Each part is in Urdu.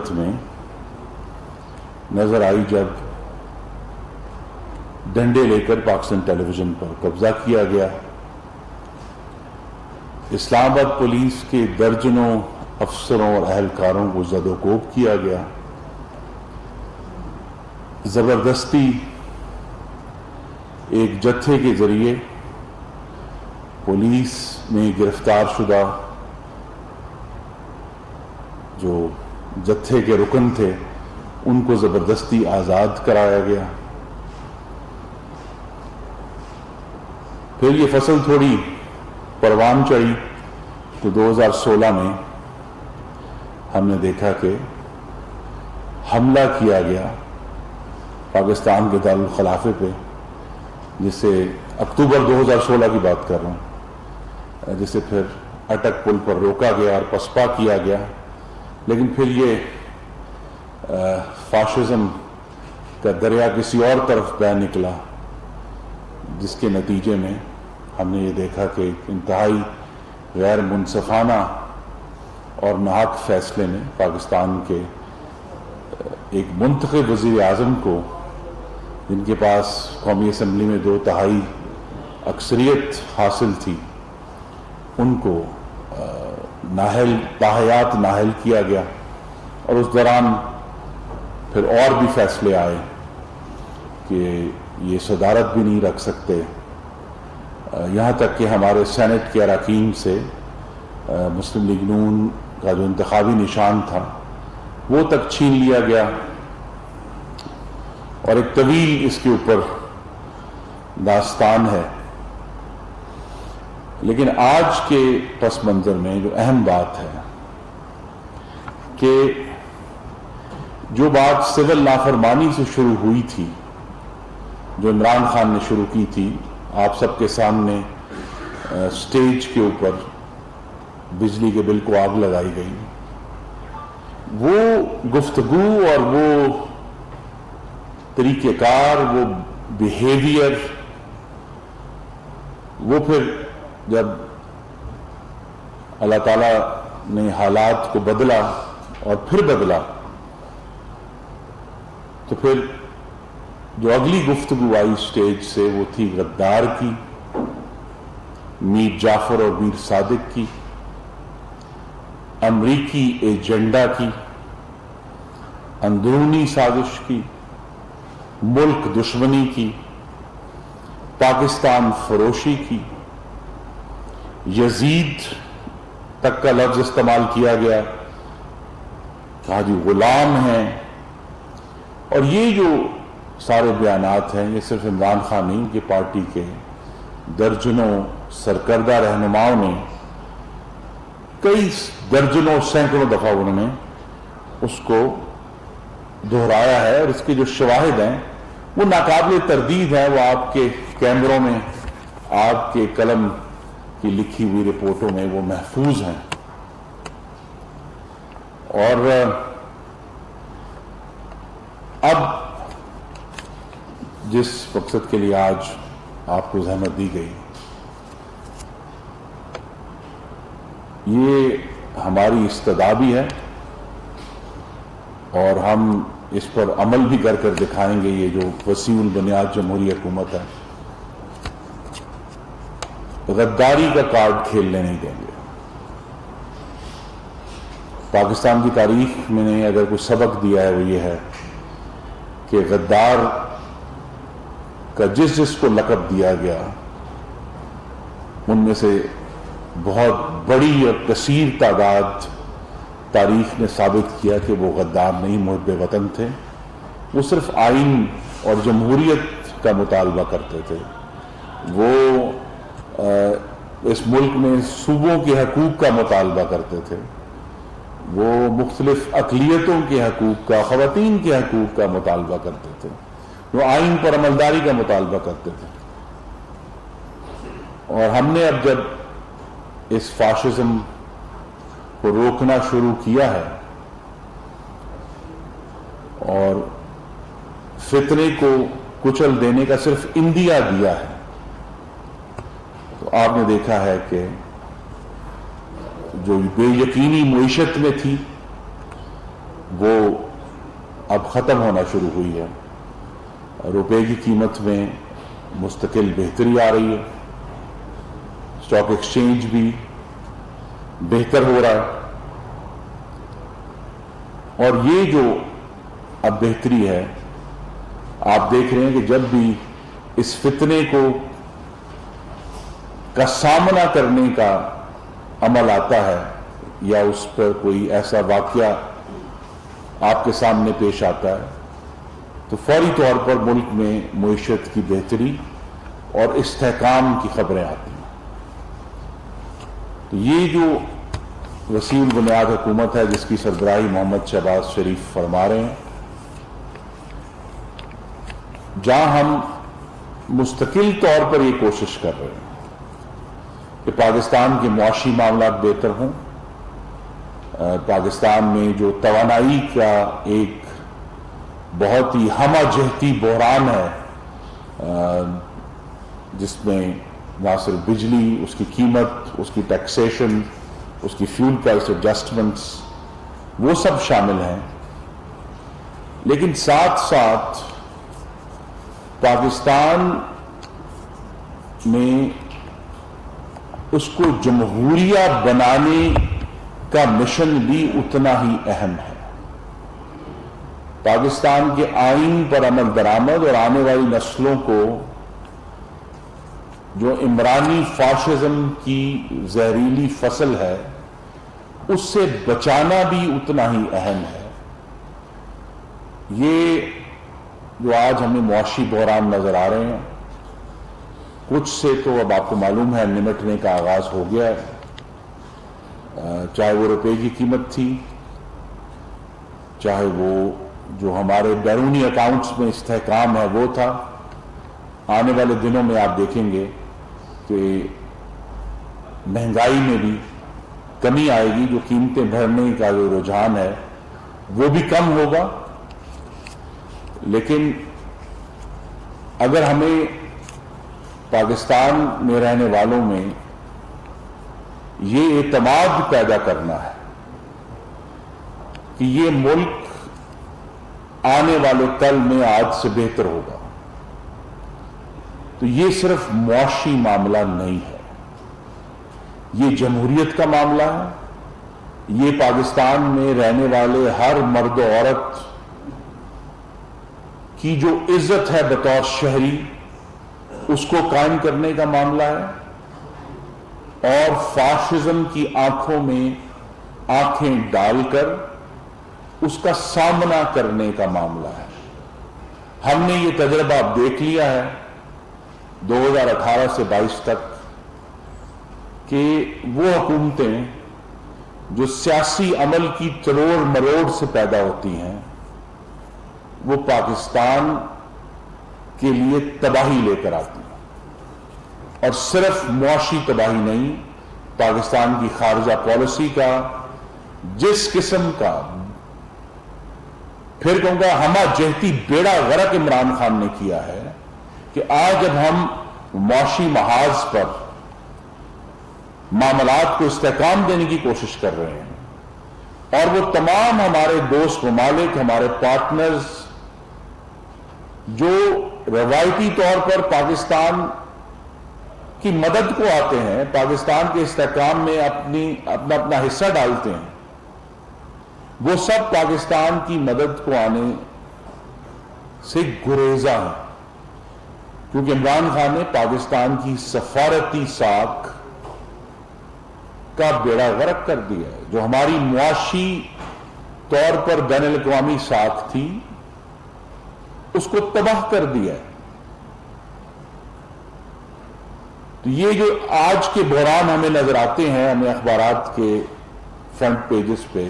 صورت میں نظر آئی جب ڈنڈے لے کر پاکستان ٹیلی ویژن پر قبضہ کیا گیا. اسلام آباد پولیس کے درجنوں افسروں اور اہلکاروں کو زد و کوب کیا گیا. زبردستی ایک جتھے کے ذریعے پولیس میں گرفتار شدہ جو جتھے کے رکن تھے ان کو زبردستی آزاد کرایا گیا. پھر یہ فصل تھوڑی پروان چڑھی تو 2016 میں ہم نے دیکھا کہ حملہ کیا گیا پاکستان کے دارالخلافے پہ، جس سے اکتوبر 2016 کی بات کر رہا ہوں، جسے پھر اٹک پل پر روکا گیا اور پسپا کیا گیا. لیکن پھر یہ فاشزم کا دریا کسی اور طرف بہہ نکلا، جس کے نتیجے میں ہم نے یہ دیکھا کہ انتہائی غیر منصفانہ اور ناحق فیصلے میں پاکستان کے ایک منتخب وزیر اعظم کو، جن کے پاس قومی اسمبلی میں 2/3 اکثریت حاصل تھی، ان کو تاحیات نااہل کیا گیا. اور اس دوران پھر اور بھی فیصلے آئے کہ یہ صدارت بھی نہیں رکھ سکتے، یہاں تک کہ ہمارے سینٹ کے اراکین سے مسلم لیگ نون کا جو انتخابی نشان تھا وہ تک چھین لیا گیا. اور ایک طویل اس کے اوپر داستان ہے. لیکن آج کے پس منظر میں جو اہم بات ہے کہ جو بات سول نافرمانی سے شروع ہوئی تھی، جو عمران خان نے شروع کی تھی، آپ سب کے سامنے سٹیج کے اوپر بجلی کے بل کو آگ لگائی گئی، وہ گفتگو اور وہ طریقہ کار، وہ بیہیویئر، وہ پھر جب اللہ تعالیٰ نے حالات کو بدلا اور پھر بدلا، تو پھر جو اگلی گفتگو آئی سٹیج سے وہ تھی غدار کی، میر جعفر اور میر صادق کی، امریکی ایجنڈا کی، اندرونی سازش کی، ملک دشمنی کی، پاکستان فروشی کی. یزید تک کا لفظ استعمال کیا گیا، کہا جی غلام ہیں. اور یہ جو سارے بیانات ہیں یہ صرف عمران خان نہیں کہ پارٹی کے درجنوں سرکردہ رہنماؤں نے کئی درجنوں سینکڑوں دفعہ انہوں نے اس کو دہرایا ہے. اور اس کے جو شواہد ہیں وہ ناقابل تردید ہیں، وہ آپ کے کیمروں میں، آپ کے قلم کی لکھی ہوئی رپورٹوں میں وہ محفوظ ہیں. اور اب جس مقصد کے لیے آج آپ کو زحمت دی گئی، یہ ہماری استدعا بھی ہے اور ہم اس پر عمل بھی کر دکھائیں گے. یہ جو وسیع البنیاد جمہوری حکومت ہے، غداری کا کارڈ کھیلنے نہیں دیں گے. پاکستان کی تاریخ میں نے اگر کوئی سبق دیا ہے وہ یہ ہے کہ غدار کا جس کو لقب دیا گیا ان میں سے بہت بڑی اور کثیر تعداد تاریخ نے ثابت کیا کہ وہ غدار نہیں، محب وطن تھے. وہ صرف آئین اور جمہوریت کا مطالبہ کرتے تھے. وہ اس ملک میں صوبوں کے حقوق کا مطالبہ کرتے تھے. وہ مختلف اقلیتوں کے حقوق کا، خواتین کے حقوق کا مطالبہ کرتے تھے. وہ آئین پر عملداری کا مطالبہ کرتے تھے. اور ہم نے اب جب اس فاشزم کو روکنا شروع کیا ہے اور فتنے کو کچل دینے کا صرف اندیا دیا ہے، تو آپ نے دیکھا ہے کہ جو بے یقینی معیشت میں تھی وہ اب ختم ہونا شروع ہوئی ہے. روپے کی قیمت میں مستقل بہتری آ رہی ہے, اسٹاک ایکسچینج بھی بہتر ہو رہا ہے, اور یہ جو اب بہتری ہے آپ دیکھ رہے ہیں کہ جب بھی اس فتنے کا سامنا کرنے کا عمل آتا ہے یا اس پر کوئی ایسا واقعہ آپ کے سامنے پیش آتا ہے تو فوری طور پر ملک میں معیشت کی بہتری اور استحکام کی خبریں آتی ہیں. تو یہ جو وسیع البنیاد حکومت ہے جس کی سربراہی محمد شہباز شریف فرما رہے ہیں, جہاں ہم مستقل طور پر یہ کوشش کر رہے ہیں کہ پاکستان کے معاشی معاملات بہتر ہوں, پاکستان میں جو توانائی کا ایک بہت ہی ہمہ جہتی بحران ہے جس میں نہ صرف بجلی, اس کی قیمت, اس کی ٹیکسیشن, اس کی فیول پرائس ایڈجسٹمنٹس وہ سب شامل ہیں, لیکن ساتھ ساتھ پاکستان میں اس کو جمہوریہ بنانے کا مشن بھی اتنا ہی اہم ہے. پاکستان کے آئین پر عمل درآمد اور آنے والی نسلوں کو جو عمرانی فاشزم کی زہریلی فصل ہے اس سے بچانا بھی اتنا ہی اہم ہے. یہ جو آج ہمیں معاشی بحران نظر آ رہے ہیں, کچھ سے تو اب آپ کو معلوم ہے نمٹنے کا آغاز ہو گیا ہے, چاہے وہ روپے کی قیمت تھی, چاہے وہ جو ہمارے بیرونی اکاؤنٹس میں استحکام ہے وہ تھا. آنے والے دنوں میں آپ دیکھیں گے کہ مہنگائی میں بھی کمی آئے گی, جو قیمتیں بڑھنے کا جو رجحان ہے وہ بھی کم ہوگا. لیکن اگر ہمیں پاکستان میں رہنے والوں میں یہ اعتماد پیدا کرنا ہے کہ یہ ملک آنے والے کل میں آج سے بہتر ہوگا, تو یہ صرف معاشی معاملہ نہیں ہے, یہ جمہوریت کا معاملہ ہے. یہ پاکستان میں رہنے والے ہر مرد و عورت کی جو عزت ہے بطور شہری اس کو قائم کرنے کا معاملہ ہے, اور فاشزم کی آنکھوں میں آنکھیں ڈال کر اس کا سامنا کرنے کا معاملہ ہے. ہم نے یہ تجربہ اب دیکھ لیا ہے 2018 سے 22 تک کہ وہ حکومتیں جو سیاسی عمل کی تروڑ مروڑ سے پیدا ہوتی ہیں وہ پاکستان کے لیے تباہی لے کر آتی ہیں, اور صرف معاشی تباہی نہیں, پاکستان کی خارجہ پالیسی کا جس قسم کا پھر کہوں گا ہمہ جہتی بیڑا غرق عمران خان نے کیا ہے کہ آج جب ہم معاشی محاذ پر معاملات کو استحکام دینے کی کوشش کر رہے ہیں اور وہ تمام ہمارے دوست ممالک, ہمارے پارٹنرز جو روایتی طور پر پاکستان کی مدد کو آتے ہیں, پاکستان کے استحکام میں اپنا حصہ ڈالتے ہیں, وہ سب پاکستان کی مدد کو آنے سے گریزاں ہیں, کیونکہ عمران خان نے پاکستان کی سفارتی ساکھ کا بیڑا غرق کر دیا ہے. جو ہماری معاشی طور پر بین الاقوامی ساکھ تھی اس کو تباہ کر دیا ہے. تو یہ جو آج کے بحران ہمیں نظر آتے ہیں, ہمیں اخبارات کے فرنٹ پیجز پہ,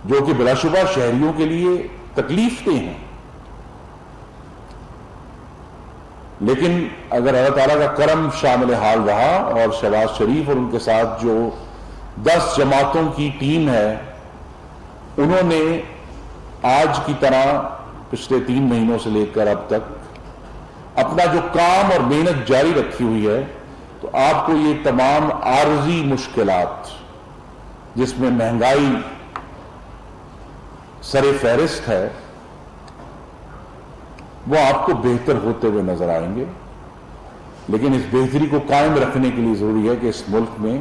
جو کہ بلا شبہ شہریوں کے لیے تکلیف دہ ہیں, لیکن اگر اللہ تعالیٰ کا کرم شامل حال رہا اور شہباز شریف اور ان کے ساتھ جو 10 جماعتوں کی ٹیم ہے انہوں نے آج کی طرح پچھلے 3 مہینوں سے لے کر اب تک اپنا جو کام اور محنت جاری رکھی ہوئی ہے, تو آپ کو یہ تمام عارضی مشکلات جس میں مہنگائی سر فہرست ہے وہ آپ کو بہتر ہوتے ہوئے نظر آئیں گے، لیکن اس بہتری کو قائم رکھنے کے لیے ضروری ہے کہ اس ملک میں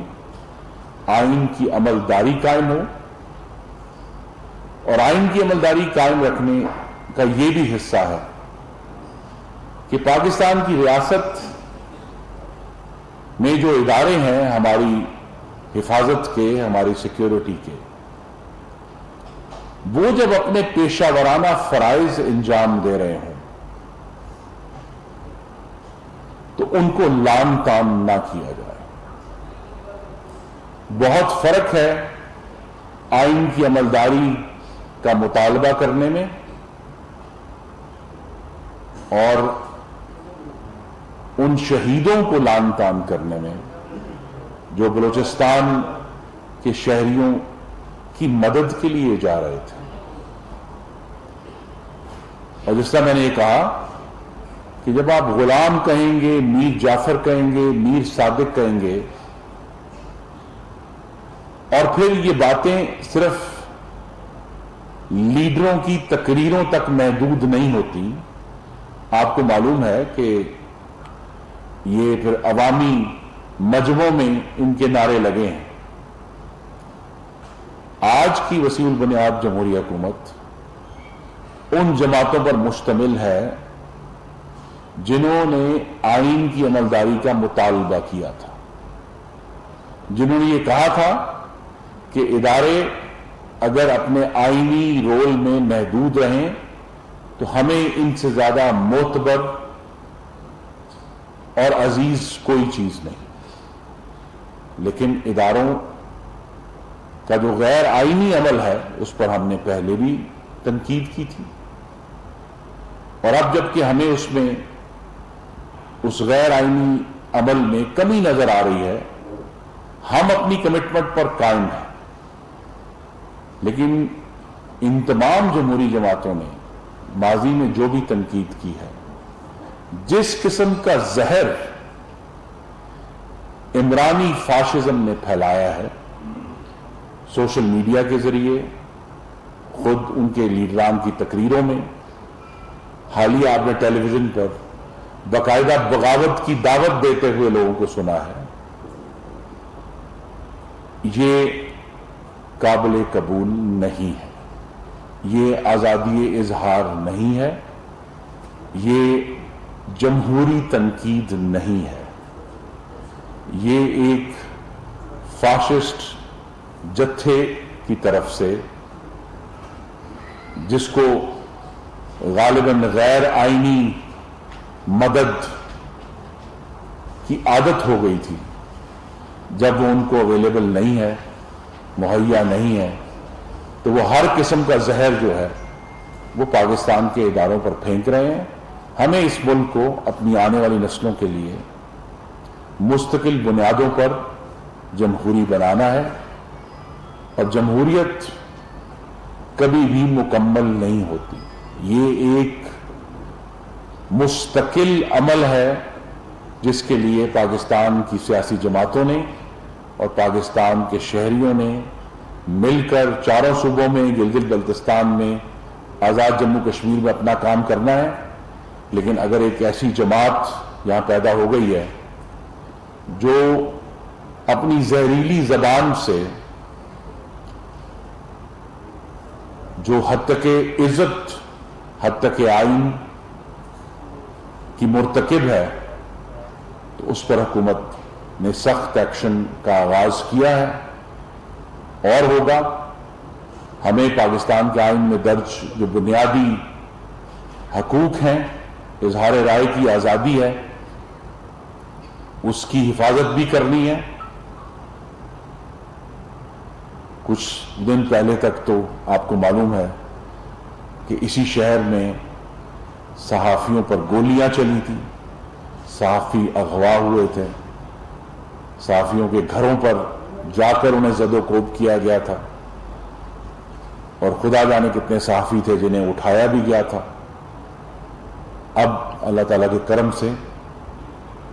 آئین کی عملداری قائم ہو، اور آئین کی عملداری قائم رکھنے کا یہ بھی حصہ ہے کہ پاکستان کی ریاست میں جو ادارے ہیں ہماری حفاظت کے، ہماری سیکیورٹی کے، وہ جب اپنے پیشہ ورانہ فرائض انجام دے رہے ہوں تو ان کو لام تام نہ کیا جائے۔ بہت فرق ہے آئین کی عملداری کا مطالبہ کرنے میں اور ان شہیدوں کو لعن طعن کرنے میں جو بلوچستان کے شہریوں کی مدد کے لیے جا رہے تھے۔ اور جس طرح میں نے یہ کہا کہ جب آپ غلام کہیں گے، میر جعفر کہیں گے، میر صادق کہیں گے، اور پھر یہ باتیں صرف لیڈروں کی تقریروں تک محدود نہیں ہوتی، آپ کو معلوم ہے کہ یہ پھر عوامی مجمعوں میں ان کے نعرے لگے ہیں۔ آج کی وسیع البنیاد جمہوری حکومت ان جماعتوں پر مشتمل ہے جنہوں نے آئین کی عملداری کا مطالبہ کیا تھا، جنہوں نے یہ کہا تھا کہ ادارے اگر اپنے آئینی رول میں محدود رہیں تو ہمیں ان سے زیادہ معتبر اور عزیز کوئی چیز نہیں، لیکن اداروں کا جو غیر آئینی عمل ہے اس پر ہم نے پہلے بھی تنقید کی تھی، اور اب جبکہ ہمیں اس میں اس غیر آئینی عمل میں کمی نظر آ رہی ہے، ہم اپنی کمٹمنٹ پر قائم ہیں، لیکن ان تمام جمہوری جماعتوں نے ماضی میں جو بھی تنقید کی ہے، جس قسم کا زہر عمرانی فاشزم نے پھیلایا ہے سوشل میڈیا کے ذریعے، خود ان کے لیڈران کی تقریروں میں، حالیہ آپ نے ٹیلی ویژن پر باقاعدہ بغاوت کی دعوت دیتے ہوئے لوگوں کو سنا ہے، یہ قابل قبول نہیں ہے، یہ آزادی اظہار نہیں ہے، یہ جمہوری تنقید نہیں ہے، یہ ایک فاشسٹ جتھے کی طرف سے جس کو غالباً غیر آئینی مدد کی عادت ہو گئی تھی، جب وہ ان کو اویلیبل نہیں ہے، مہیا نہیں ہے، تو وہ ہر قسم کا زہر جو ہے وہ پاکستان کے اداروں پر پھینک رہے ہیں۔ ہمیں اس ملک کو اپنی آنے والی نسلوں کے لیے مستقل بنیادوں پر جمہوری بنانا ہے، اور جمہوریت کبھی بھی مکمل نہیں ہوتی، یہ ایک مستقل عمل ہے جس کے لیے پاکستان کی سیاسی جماعتوں نے اور پاکستان کے شہریوں نے مل کر چاروں صوبوں میں، گلگت بلتستان میں، آزاد جموں کشمیر میں اپنا کام کرنا ہے۔ لیکن اگر ایک ایسی جماعت یہاں پیدا ہو گئی ہے جو اپنی زہریلی زبان سے جو حد تک عزت، حد تک آئین کی مرتکب ہے، تو اس پر حکومت نے سخت ایکشن کا آغاز کیا ہے اور ہوگا۔ ہمیں پاکستان کے آئین میں درج جو بنیادی حقوق ہیں، اظہار رائے کی آزادی ہے، اس کی حفاظت بھی کرنی ہے۔ کچھ دن پہلے تک تو آپ کو معلوم ہے کہ اسی شہر میں صحافیوں پر گولیاں چلی تھیں، صحافی اغوا ہوئے تھے، صحافیوں کے گھروں پر جا کر انہیں زد و کوب کیا گیا تھا، اور خدا جانے کتنے صحافی تھے جنہیں اٹھایا بھی گیا تھا۔ اب اللہ تعالیٰ کے کرم سے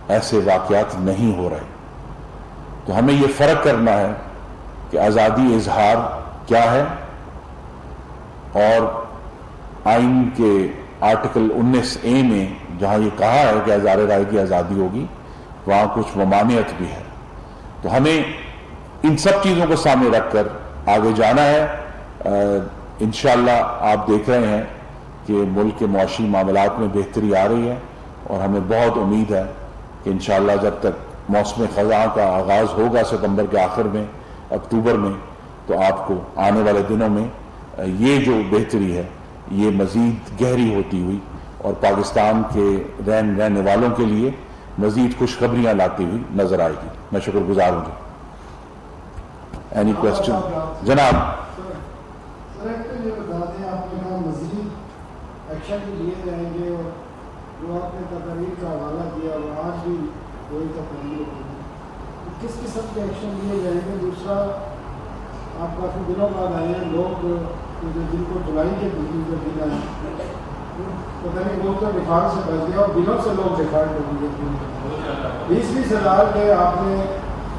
ایسے واقعات نہیں ہو رہے، تو ہمیں یہ فرق کرنا ہے کہ آزادی اظہار کیا ہے اور آئین کے آرٹیکل 19A میں جہاں یہ کہا ہے کہ اظہار رائے کی آزادی ہوگی وہاں کچھ ممانعت بھی ہے. تو ہمیں ان سب چیزوں کو سامنے رکھ کر آگے جانا ہے. انشاءاللہ آپ دیکھ رہے ہیں کہ ملک کے معاشی معاملات میں بہتری آ رہی ہے اور ہمیں بہت امید ہے کہ انشاءاللہ جب تک موسم خزاں کا آغاز ہوگا ستمبر کے آخر میں اکتوبر میں تو آپ کو آنے والے دنوں میں یہ جو بہتری ہے یہ مزید گہری ہوتی ہوئی اور پاکستان کے رہنے والوں کے لیے مزید خوشخبریاں لاتی ہوئی نظر آئے گی. میں شکر گزار ہوں. اینی کوسچن جناب؟ یہ بتا دیں آپ نے کہا مزید ایکشن بھی لیے جائیں گے اور جو آپ نے تقریر کا حوالہ کیا اور آج بھی کوئی تقریر ہوگی کس قسم کے ایکشن لیے جائیں گے؟ دوسرا آپ کافی دنوں بعد آئے ہیں لوگ جن کو جولائی کے دن آئے پتہ نہیں لوگ تو ڈیفالٹ سے بچ گیا اور دنوں سے لوگ ڈیفالٹ ہو گئے. 20,000 کے آپ نے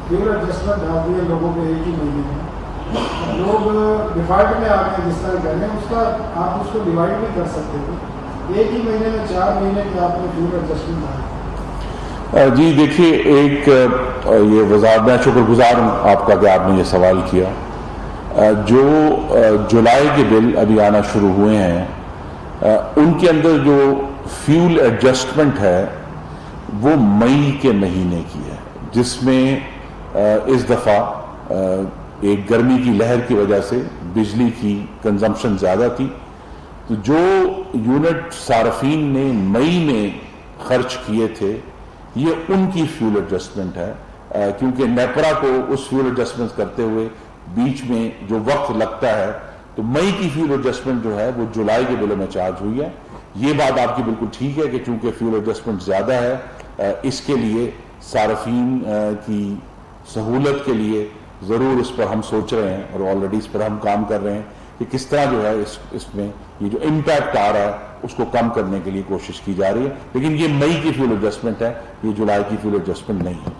فیول ایڈجسٹمنٹ ڈال دیے لوگوں کے ایک ہی مہینے میں. لوگ ڈیفالٹ میں آ گئے جس طرح کہہ رہے ہیں اس کا آپ اس کو ڈیوائڈ بھی کر سکتے تھے. ایک ہی مہینے میں 4 مہینے کے آپ نے فیول ایڈجسٹمنٹ ڈالے. جی دیکھیے ایک یہ وضاحت میں شکر گزار ہوں آپ کا کہ آپ نے یہ سوال کیا. جو جولائی کے بل ابھی آنا شروع ہوئے ہیں ان کے اندر جو فیول ایڈجسٹمنٹ ہے وہ مئی کے مہینے کی ہے جس میں اس دفعہ ایک گرمی کی لہر کی وجہ سے بجلی کی کنزمپشن زیادہ تھی. تو جو یونٹ صارفین نے مئی میں خرچ کیے تھے یہ ان کی فیول ایڈجسٹمنٹ ہے کیونکہ نیپرا کو اس فیول ایڈجسٹمنٹ کرتے ہوئے بیچ میں جو وقت لگتا ہے تو مئی کی فیول ایڈجسٹمنٹ جو ہے وہ جولائی کے بلوں میں چارج ہوئی ہے. یہ بات آپ کی بالکل ٹھیک ہے کہ چونکہ فیول ایڈجسٹمنٹ زیادہ ہے اس کے لیے صارفین کی سہولت کے لیے ضرور اس پر ہم سوچ رہے ہیں اور آلریڈی اس پر ہم کام کر رہے ہیں کہ کس طرح جو ہے اس میں یہ جو امپیکٹ آ رہا ہے اس کو کم کرنے کے لیے کوشش کی جا رہی ہے. لیکن یہ مئی کی فیول ایڈجسٹمنٹ ہے, یہ جولائی کی فیول ایڈجسٹمنٹ نہیں ہے.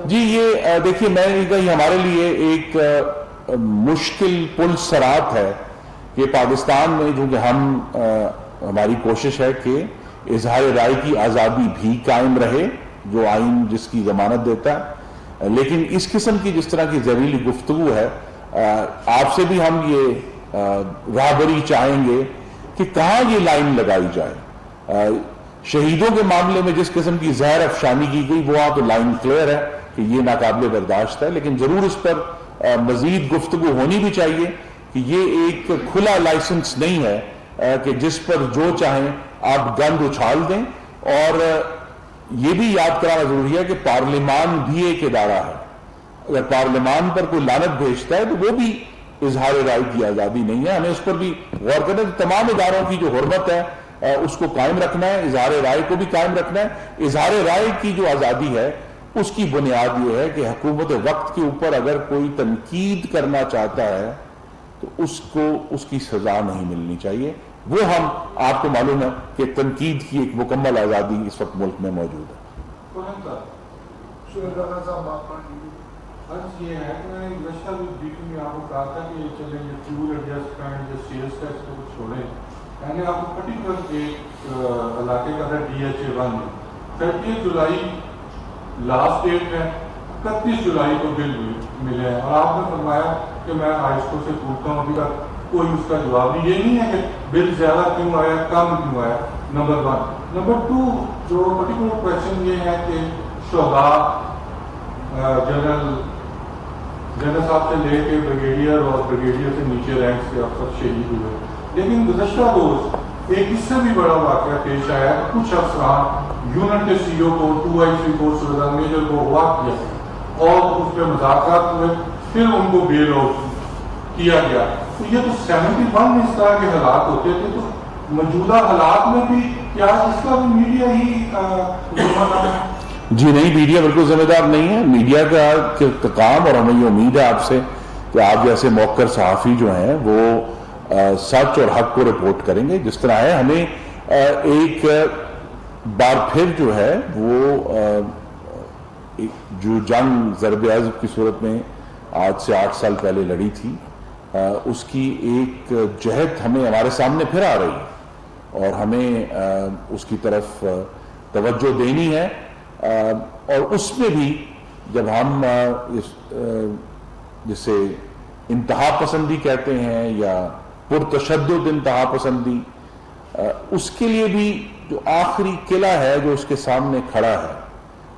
جی یہ دیکھیے میں نے کہا یہ ہمارے لیے ایک مشکل پل صراط ہے کہ پاکستان میں جو کہ ہماری کوشش ہے کہ اظہار رائے کی آزادی بھی قائم رہے جو آئین جس کی ضمانت دیتا ہے, لیکن اس قسم کی جس طرح کی زہریلی گفتگو ہے آپ سے بھی ہم یہ راہبری چاہیں گے کہ کہاں یہ لائن لگائی جائے. شہیدوں کے معاملے میں جس قسم کی زہر افشانی کی گئی وہ تو لائن کلیئر ہے کہ یہ ناقابل برداشت ہے, لیکن ضرور اس پر مزید گفتگو ہونی بھی چاہیے کہ یہ ایک کھلا لائسنس نہیں ہے کہ جس پر جو چاہیں آپ گند اچھال دیں. اور یہ بھی یاد کرانا ضروری ہے کہ پارلیمان بھی ایک ادارہ ہے, اگر پارلیمان پر کوئی لعنت بھیجتا ہے تو وہ بھی اظہار رائے کی آزادی نہیں ہے. ہمیں اس پر بھی غور کرنا ہے. تمام اداروں کی جو حرمت ہے اس کو قائم رکھنا ہے, اظہار رائے کو بھی قائم رکھنا ہے. اظہار رائے کی جو آزادی ہے اس کی بنیاد یہ ہے کہ حکومت وقت کے اوپر اگر کوئی تنقید کرنا چاہتا ہے تو اس کو اس کی سزا نہیں ملنی چاہیے. وہ ہم آپ کو معلوم ہے کہ تنقید کی ایک مکمل آزادی اس وقت ملک میں موجود ہے. یہ ہے کہ میں نے گزشتہ بیٹنگ میں آپ کو کہا تھا کہ چلیں یہ فیول ایڈجسٹمنٹ جو سیلز ٹیکس کو چھوڑیں. میں نے آپ کو پرٹیکولر ایک علاقے کا تھا DHA1 میں 30 جولائی لاسٹ ڈیٹ ہے, 31 جولائی کو بل ملے ہیں اور آپ نے فرمایا کہ میں آئسکو سے پوچھتا ہوں ابھی تک کوئی اس کا جواب نہیں. یہ نہیں ہے کہ بل زیادہ کیوں آیا کم کیوں آیا, نمبر 1. نمبر 2 جو پرٹیکولر کویشچن یہ ہے کہ شہداء جنرل صاحب سے لے کے بریگیڈیئر اور بریگیڈیئر سے نیچے رینک کے افسر شہید ہوئے, لیکن گزشتہ روز ایک اس سے بھی بڑا واقعہ پیش آیا کہ کچھ افسران یونٹ کے CO کو 2IC کو سردار میجر کو ہوا کیا اور اس پہ مذاکرات ہوئے, پھر ان کو بیل آؤٹ کیا گیا. تو یہ تو 71 میں اس طرح کے حالات ہوتے تھے, تو موجودہ حالات میں بھی کیا اس کا بھی میڈیا ہی ذمہ دار ہے؟ جی نہیں, میڈیا بالکل ذمہ دار نہیں ہے. میڈیا کا کام, اور ہمیں یہ امید ہے آپ سے کہ آپ جیسے موقر صحافی جو ہیں وہ سچ اور حق کو رپورٹ کریں گے جس طرح ہے. ہمیں ایک بار پھر جو ہے وہ جو جنگ ضرب عضب کی صورت میں آج سے 8 سال پہلے لڑی تھی اس کی ایک جہت ہمیں ہمارے سامنے پھر آ رہی ہے اور ہمیں اس کی طرف توجہ دینی ہے، اور اس میں بھی جب ہم جسے انتہا پسندی کہتے ہیں یا پرتشدد انتہا پسندی، اس کے لیے بھی جو آخری قلعہ ہے جو اس کے سامنے کھڑا ہے،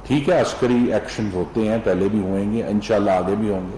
ٹھیک ہے عسکری ایکشن ہوتے ہیں، پہلے بھی ہوئیں گے، انشاءاللہ آگے بھی ہوں گے،